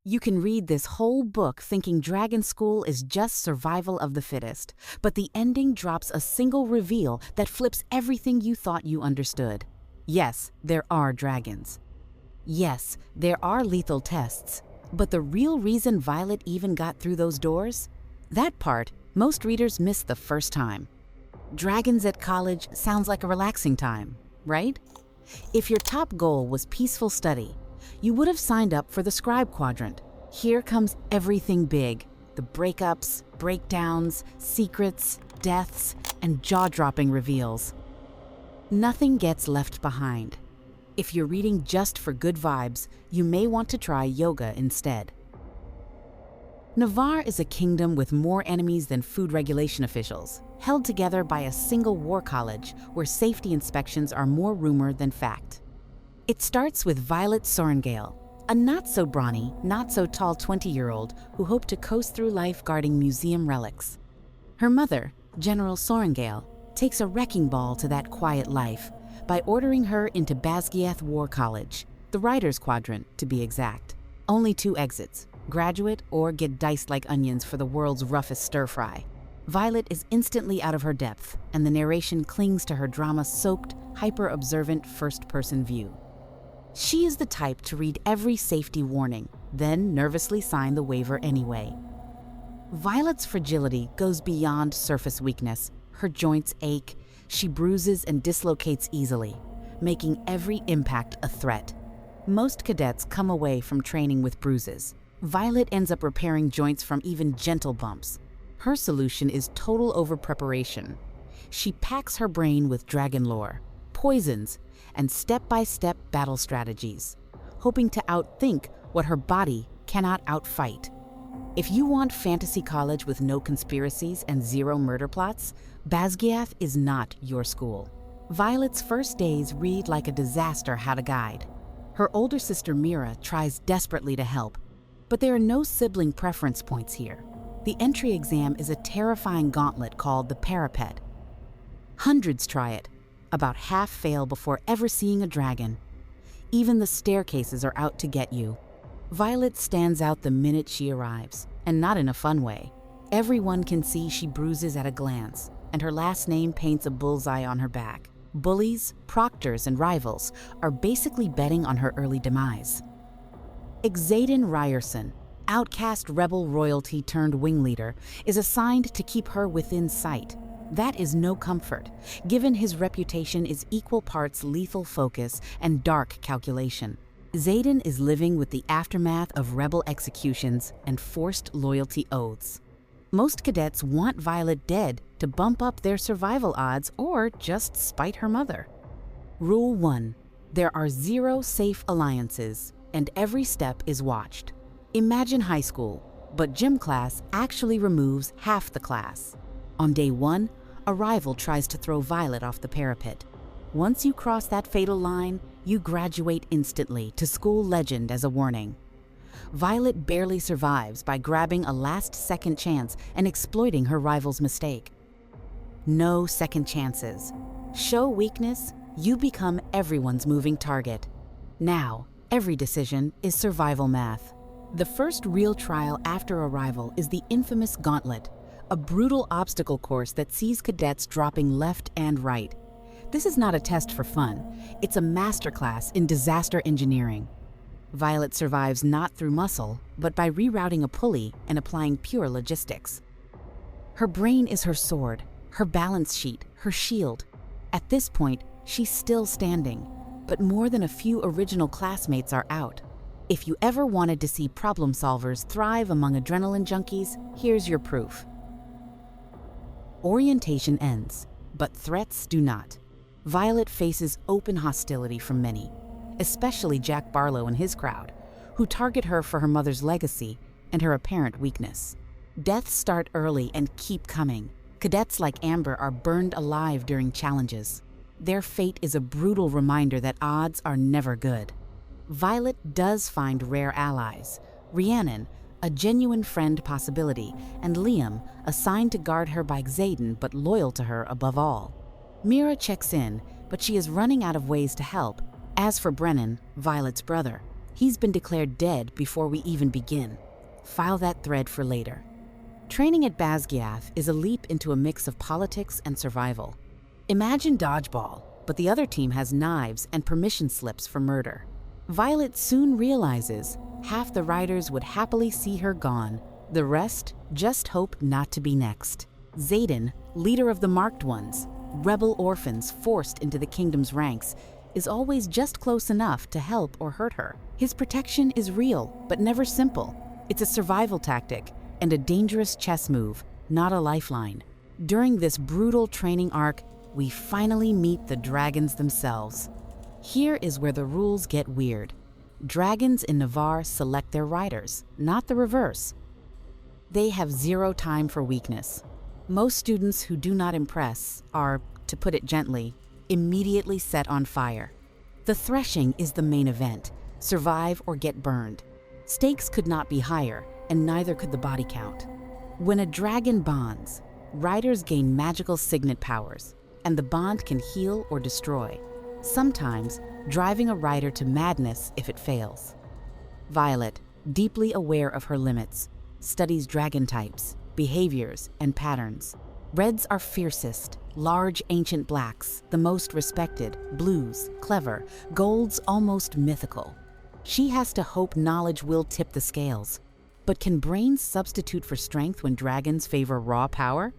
You can read this whole book thinking Dragon School is just survival of the fittest, but the ending drops a single reveal that flips everything you thought you understood. Yes, there are dragons. Yes, there are lethal tests. But the real reason Violet even got through those doors? That part, most readers miss the first time. Dragons at college sounds like a relaxing time, right? If your top goal was peaceful study, you would have signed up for the scribe quadrant. Here comes everything big: the breakups, breakdowns, secrets, deaths, and jaw-dropping reveals. Nothing gets left behind. If you're reading just for good vibes, you may want to try yoga instead. Navarre is a kingdom with more enemies than food regulation officials, held together by a single war college where safety inspections are more rumor than fact. It starts with Violet Sorengale, a not-so-brawny, not-so-tall 20-year-old who hoped to coast through life guarding museum relics. Her mother, General Sorengale, takes a wrecking ball to that quiet life by ordering her into Basgiath War College, the Writers' Quadrant to be exact. Only 2 exits: graduate or get diced like onions for the world's roughest stir-fry. Violet is instantly out of her depth, and the narration clings to her drama-soaked, hyper-observant first-person view. She is the type to read every safety warning, then nervously sign the waiver anyway. Violet's fragility goes beyond surface weakness. Her joints ache, she bruises and dislocates easily, making every impact a threat. Most cadets come away from training with bruises. Violet ends up repairing joints from even gentle bumps. Her solution is total over-preparation. She packs her brain with dragon lore, poisons, and step-by-step battle strategies, hoping to outthink what her body cannot outfight. If you want fantasy college with no conspiracies and 0 murder plots, Basgiath is not your school. Violet's first days read like a disaster had a guide. Her older sister Mira tries desperately to help, but there are no sibling preference points here. The entry exam is a terrifying gauntlet called the parapet. Hundreds try it. About half fail before ever seeing a dragon. Even the staircases are out to get you. Violet stands out the minute she arrives, and not in a fun way. Everyone can see she bruises at a glance, and her last name paints a bullseye on her back. Bullies, proctors, and rivals are basically betting on her early demise. Xaden Ryerson, outcast rebel royalty turned wing leader, is assigned to keep her within sight. That is no comfort, given his reputation is equal parts lethal focus and dark calculation. Xaden is living with the aftermath of rebel executions and forced loyalty oaths. Most cadets want Violet dead to bump up their survival odds or just spite her mother. Rule 1. There are 0 safe alliances, and every step is watched. Imagine high school, but gym class actually removes half the class. On day 1, a rival tries to throw Violet off the parapet. Once you cross that fatal line, you graduate instantly to school legend as a warning. Violet barely survives by grabbing a last-second chance and exploiting her rival's mistake. No second chances. Show weakness, you become everyone's moving target. Now, every decision is survival math. The first real trial after arrival is the infamous Gauntlet, a brutal obstacle course that sees cadets dropping left and right. This is not a test for fun. It's a masterclass in disaster engineering. Violet survives not through muscle, but by rerouting a pulley and applying pure logistics. Her brain is her sword, her balance sheet, her shield. At this point, she's still standing, but more than a few original classmates are out. If you ever wanted to see problem solvers thrive among adrenaline junkies, here's your proof. Orientation ends, but threats do not. Violet faces open hostility from many, especially Jack Barlow and his crowd, who target her for her mother's legacy and her apparent weakness. Deaths start early and keep coming. Cadets like Amber are burned alive during challenges. Their fate is a brutal reminder that odds are never good. Violet does find rare allies: Rhiannon, a genuine friend possibility, and Liam, assigned to guard her by Xaden but loyal to her above all. Mira checks in, but she is running out of ways to help. As for Brennan, Violet's brother, He's been declared dead before we even begin. File that thread for later. Training at Basgiath is a leap into a mix of politics and survival. Imagine dodgeball, but the other team has knives and permission slips for murder. Violet soon realizes half the riders would happily see her gone. The rest just hope not to be next. Xaden, leader of the Marked Ones, rebel orphans forced into the kingdom's ranks, is always just close enough to help or hurt her. His protection is real, but never simple. It's a survival tactic and a dangerous chess move, not a lifeline. During this brutal training arc, we finally meet the dragons themselves. Here is where the rules get weird. Dragons in Navarre select their riders, not the reverse. They have zero time for weakness. Most students who do not impress are, to put it gently, immediately set on fire. The threshing is the main event. Survive or get burned. Stakes could not be higher, and neither could the body count. When a dragon bonds, riders gain magical signet powers, and the bond can heal or destroy, sometimes driving a rider to madness if it fails. Violet, deeply aware of her limits, studies dragon types, behaviors, and patterns. Reds are fiercest, large ancient blacks, the most respected, blues, clever, golds almost mythical. She has to hope knowledge will tip the scales. But can brains substitute for strength when dragons favor raw power?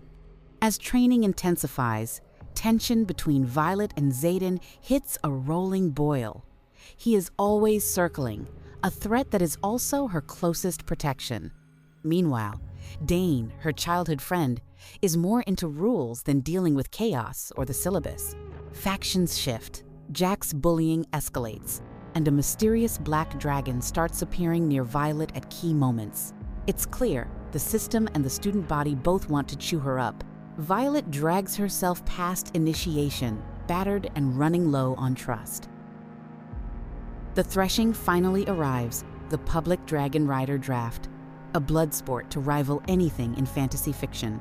As training intensifies, tension between Violet and Xaden hits a rolling boil. He is always circling, a threat that is also her closest protection. Meanwhile, Dane, her childhood friend, is more into rules than dealing with chaos or the syllabus. Factions shift, Jack's bullying escalates, and a mysterious black dragon starts appearing near Violet at key moments. It's clear the system and the student body both want to chew her up. Violet drags herself past initiation, battered and running low on trust. The threshing finally arrives, the public dragon rider draft, a blood sport to rival anything in fantasy fiction.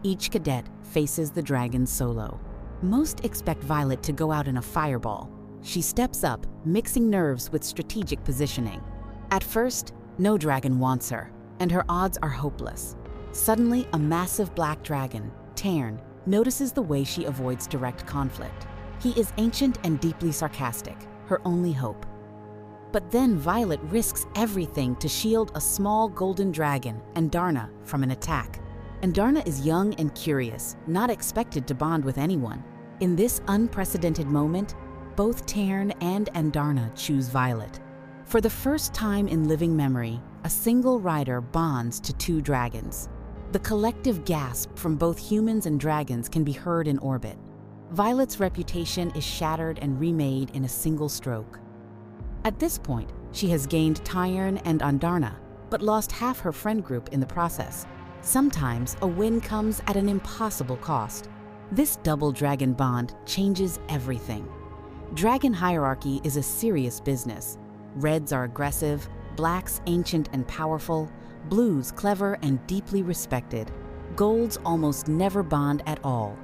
Each cadet faces the dragon solo. Most expect Violet to go out in a fireball. She steps up, mixing nerves with strategic positioning. At first, no dragon wants her, and her odds are hopeless. Suddenly, a massive black dragon, Tairn, notices the way she avoids direct conflict. He is ancient and deeply sarcastic, her only hope. But then Violet risks everything to shield a small golden dragon, Andarna, from an attack. Andarna is young and curious, not expected to bond with anyone. In this unprecedented moment, both Tairn and Andarna choose Violet. For the first time in living memory, a single rider bonds to two dragons. The collective gasp from both humans and dragons can be heard in orbit. Violet's reputation is shattered and remade in a single stroke. At this point, she has gained Tairn and Andarna, but lost half her friend group in the process. Sometimes a win comes at an impossible cost. This double dragon bond changes everything. Dragon hierarchy is a serious business. Reds are aggressive, blacks ancient and powerful, blues clever and deeply respected. Golds almost never bond at all.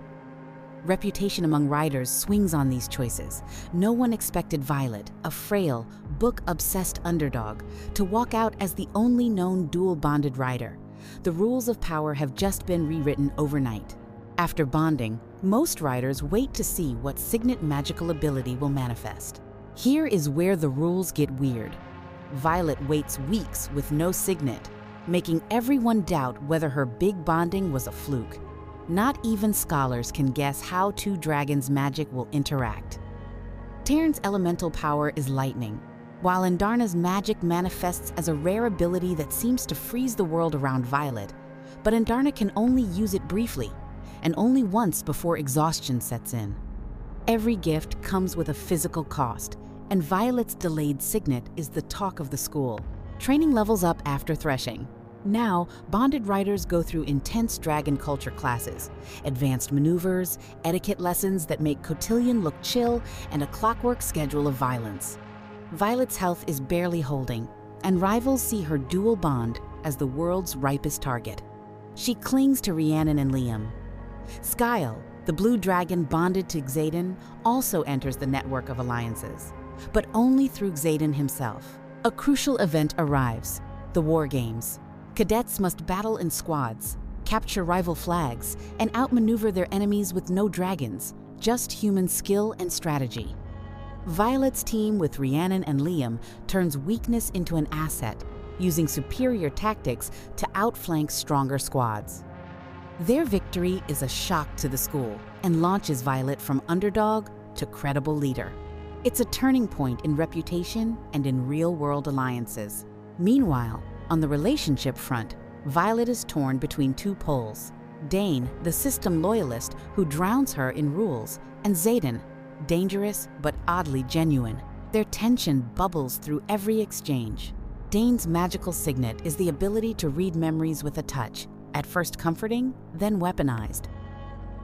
Reputation among riders swings on these choices. No one expected Violet, a frail, book-obsessed underdog, to walk out as the only known dual-bonded rider. The rules of power have just been rewritten overnight. After bonding, most riders wait to see what signet magical ability will manifest. Here is where the rules get weird. Violet waits weeks with no signet, making everyone doubt whether her big bonding was a fluke. Not even scholars can guess how two dragons' magic will interact. Tairn's elemental power is lightning, while Andarna's magic manifests as a rare ability that seems to freeze the world around Violet. But Andarna can only use it briefly, and only once before exhaustion sets in. Every gift comes with a physical cost, and Violet's delayed signet is the talk of the school. Training levels up after threshing. Now, bonded riders go through intense dragon culture classes, advanced maneuvers, etiquette lessons that make cotillion look chill, and a clockwork schedule of violence. Violet's health is barely holding, and rivals see her dual bond as the world's ripest target. She clings to Rhiannon and Liam. Skyle, the blue dragon bonded to Xaden, also enters the network of alliances, but only through Xaden himself. A crucial event arrives: the War Games. Cadets must battle in squads, capture rival flags, and outmaneuver their enemies with no dragons, just human skill and strategy. Violet's team with Rhiannon and Liam turns weakness into an asset, using superior tactics to outflank stronger squads. Their victory is a shock to the school and launches Violet from underdog to credible leader. It's a turning point in reputation and in real-world alliances. Meanwhile, on the relationship front, Violet is torn between two poles: Dane, the system loyalist who drowns her in rules, and Xaden, dangerous but oddly genuine. Their tension bubbles through every exchange. Dane's magical signet is the ability to read memories with a touch, at first comforting, then weaponized.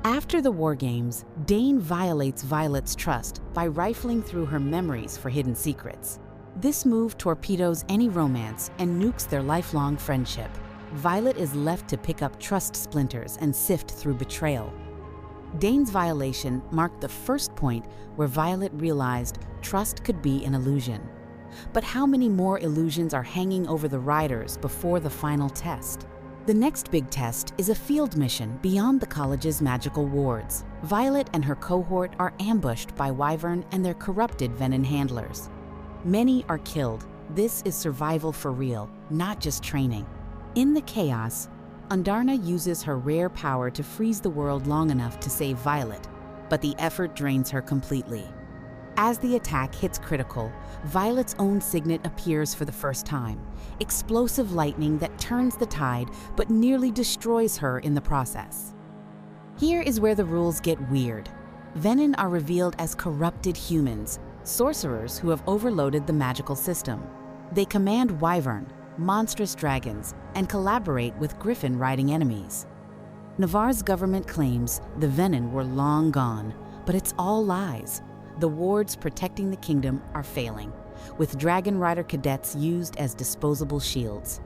After the War Games, Dane violates Violet's trust by rifling through her memories for hidden secrets. This move torpedoes any romance and nukes their lifelong friendship. Violet is left to pick up trust splinters and sift through betrayal. Dane's violation marked the first point where Violet realized trust could be an illusion. But how many more illusions are hanging over the riders before the final test? The next big test is a field mission beyond the college's magical wards. Violet and her cohort are ambushed by Wyvern and their corrupted Venom handlers. Many are killed. This is survival for real, not just training. In the chaos, Andarna uses her rare power to freeze the world long enough to save Violet, but the effort drains her completely. As the attack hits critical, Violet's own signet appears for the first time, explosive lightning that turns the tide but nearly destroys her in the process. Here is where the rules get weird. Venom are revealed as corrupted humans, sorcerers who have overloaded the magical system. They command Wyvern, monstrous dragons, and collaborate with griffin-riding enemies. Navarre's government claims the Venom were long gone, but it's all lies. The wards protecting the kingdom are failing, with Dragon Rider cadets used as disposable shields.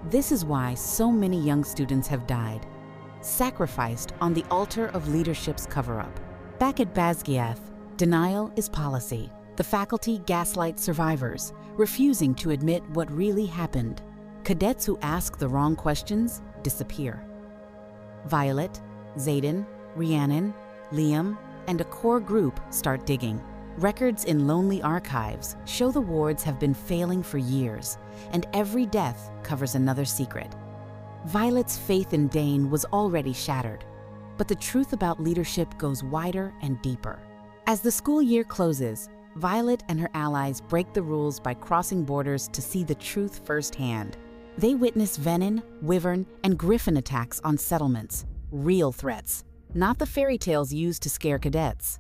This is why so many young students have died, sacrificed on the altar of leadership's cover-up. Back at Basgiath, denial is policy. The faculty gaslight survivors, refusing to admit what really happened. Cadets who ask the wrong questions disappear. Violet, Xaden, Rhiannon, Liam, and a core group start digging. Records in lonely archives show the wards have been failing for years, and every death covers another secret. Violet's faith in Dane was already shattered, but the truth about leadership goes wider and deeper. As the school year closes, Violet and her allies break the rules by crossing borders to see the truth firsthand. They witness Venom, Wyvern, and Griffin attacks on settlements, real threats, not the fairy tales used to scare cadets.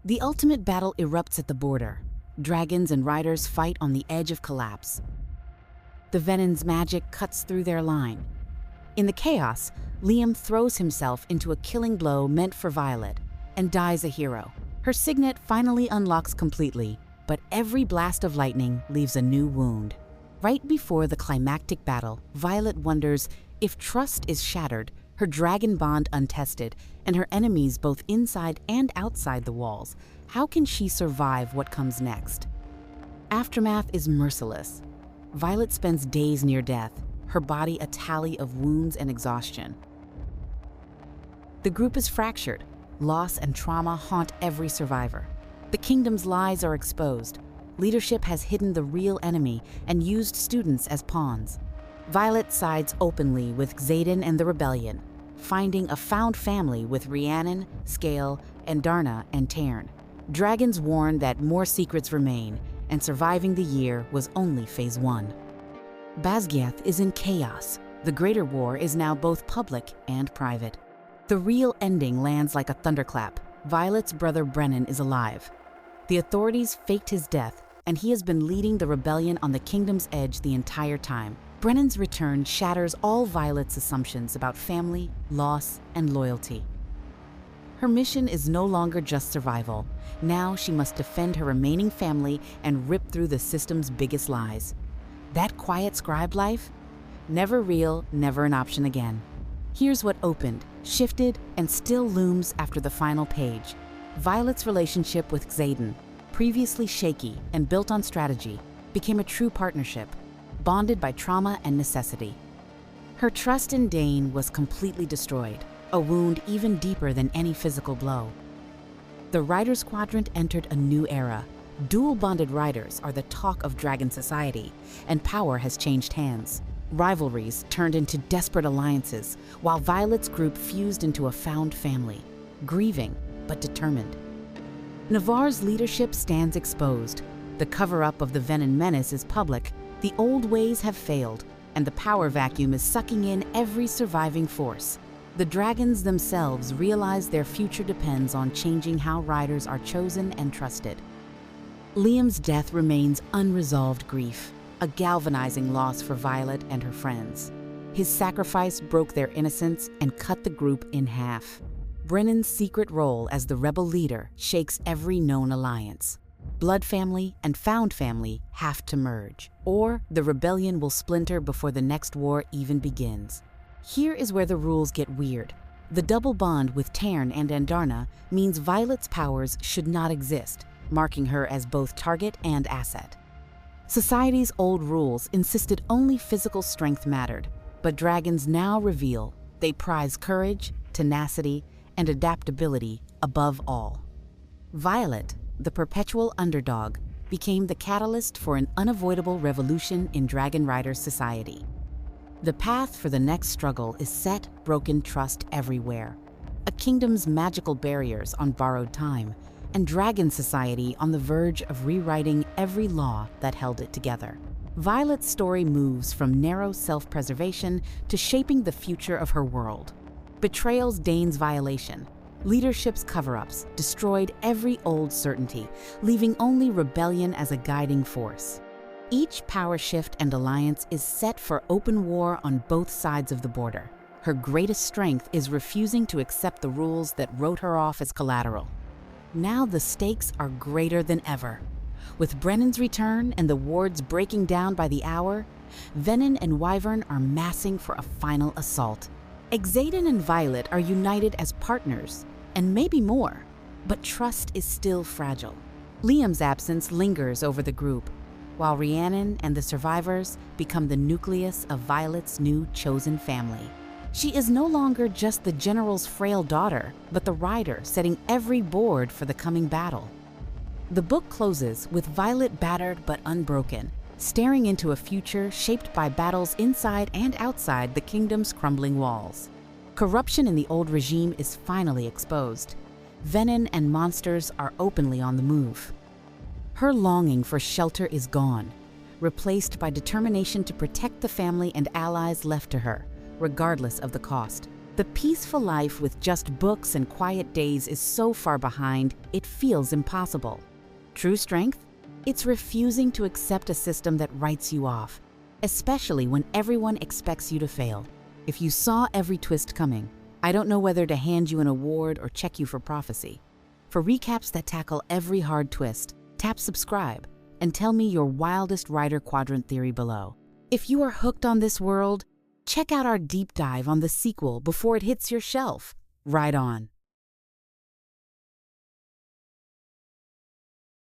The ultimate battle erupts at the border. Dragons and riders fight on the edge of collapse. The Venom's magic cuts through their line. In the chaos, Liam throws himself into a killing blow meant for Violet and dies a hero. Her signet finally unlocks completely, but every blast of lightning leaves a new wound. Right before the climactic battle, Violet wonders if trust is shattered, her dragon bond untested, and her enemies both inside and outside the walls, how can she survive what comes next? Aftermath is merciless. Violet spends days near death, her body a tally of wounds and exhaustion. The group is fractured. Loss and trauma haunt every survivor. The kingdom's lies are exposed. Leadership has hidden the real enemy and used students as pawns. Violet sides openly with Xaden and the rebellion, finding a found family with Rhiannon, Scale, Andarna, and Tairn. Dragons warn that more secrets remain, and surviving the year was only phase 1. Basgiath is in chaos. The Greater War is now both public and private. The real ending lands like a thunderclap. Violet's brother Brennan is alive. The authorities faked his death, and he has been leading the rebellion on the kingdom's edge the entire time. Brennan's return shatters all Violet's assumptions about family, loss, and loyalty. Her mission is no longer just survival. Now she must defend her remaining family and rip through the system's biggest lies. That quiet scribe life? Never real, never an option again. Here's what opened, shifted, and still looms after the final page. Violet's relationship with Xaden, previously shaky and built on strategy, became a true partnership, bonded by trauma and necessity. Her trust in Dane was completely destroyed, a wound even deeper than any physical blow. The Riders Quadrant entered a new era. Dual-bonded riders are the talk of dragon society, and power has changed hands. Rivalries turned into desperate alliances, while Violet's group fused into a found family, grieving but determined. Navarre's leadership stands exposed. The cover-up of the Venin menace is public, the old ways have failed, and the power vacuum is sucking in every surviving force. The dragons themselves realize their future depends on changing how riders are chosen and trusted. Liam's death remains unresolved grief, a galvanizing loss for Violet and her friends. His sacrifice broke their innocence and cut the group in half. Brennan's secret role as the rebel leader shakes every known alliance. Blood family and found family have to merge, or the rebellion will splinter before the next war even begins. Here is where the rules get weird. The double bond with Tairn and Andarna means Violet's powers should not exist, marking her as both target and asset. Society's old rules insisted only physical strength mattered, but dragons now reveal they prize courage, tenacity, and adaptability above all. Violet, the perpetual underdog, became the catalyst for an unavoidable revolution in Dragon Rider society. The path for the next struggle is set, broken trust everywhere. A kingdom's magical barriers on borrowed time, and Dragon Society on the verge of rewriting every law that held it together. Violet's story moves from narrow self-preservation to shaping the future of her world. Betrayal's Dane's violation, leadership's cover-ups destroyed every old certainty, leaving only rebellion as a guiding force. Each power shift and alliance is set for open war on both sides of the border. Her greatest strength is refusing to accept the rules that wrote her off as collateral. Now the stakes are greater than ever. With Brennan's return and the wards breaking down by the hour, Venin and Wyvern are massing for a final assault. Xaden and Violet are united as partners, and maybe more, but trust is still fragile. Liam's absence lingers over the group, while Rhiannon and the survivors become the nucleus of Violet's new chosen family. She is no longer just the general's frail daughter, but the rider setting every board for the coming battle. The book closes with Violet battered but unbroken, staring into a future shaped by battles inside and outside the kingdom's crumbling walls. Corruption in the old regime is finally exposed. Venin and monsters are openly on the move. Her longing for shelter is gone, replaced by determination to protect the family and allies left to her, regardless of the cost. The peaceful life with just books and quiet days is so far behind, it feels impossible. True strength? It's refusing to accept a system that writes you off, especially when everyone expects you to fail. If you saw every twist coming, I don't know whether to hand you an award or check you for prophecy. For recaps that tackle every hard twist, tap subscribe and tell me your wildest Rider Quadrant theory below. If you are hooked on this world, check out our deep dive on the sequel before it hits your shelf. Ride on.